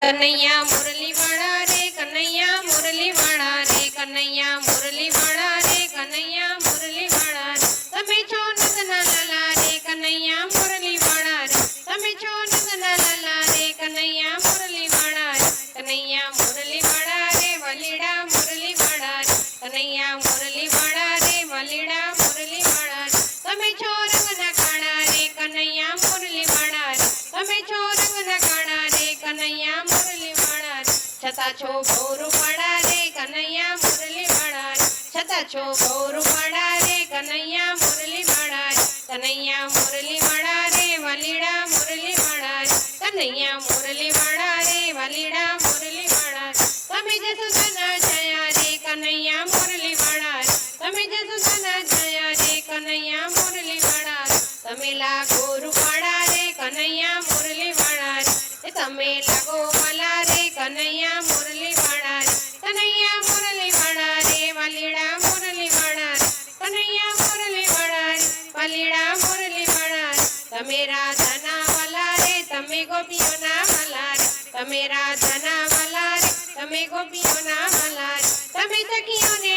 कन्हैया मुरली वाला रे कन्हैया मुरली वाला रे कन्हैया मुरली वाला रे कन्हैया मुरली वाला रे तमे छो नंदना लाला रे कन्हैया मुरली वाला रे तमे छो नंदना लाला रे कन्हैया मुरली वाला रे कन्हैया मुरली वाला रे वलीड़ा मुरली वाला रे कन्हैया मुरली वाला रे वलीड़ा मुरली वाला रे तमे छो रंगना काड़ा रे कन्हैया मुरली वाला रे तमे छो रंगना काड़ा रे कन्हैया मुरली वाला रे छता छो गौरू पड़ा रे कन्हैया मुरली वाला रे छता छो गौरू पड़ा रे कन्हैया मुरली वाला रे कन्हैया मुरली वाला रे वलीड़ा मुरली वाला रे कन्हैया मुरली वाला रे वलीड़ा मुरली वाला रे तमे जसोदाना जया रे कन्हैया मुरली वाला रे तमे जसोदाना जया रे कन्हैया मुरली वाला रे तमे लागो रूपाड़ा रे कन्हैया मुरली वाला रे तमे लागो मला रे कन्हैया मुरली वाला रे कन्हैया मुरली वाला रे वलीड़ा मुरली वाला रे कन्हैया मुरली वाला रे वलीड़ा मुरली वाला रे तमे राधाना वाला रे तमे गोपीओना वाला रे तमे राधाना वाला रे तमे गोपीओना वाला रे तमे सखीओने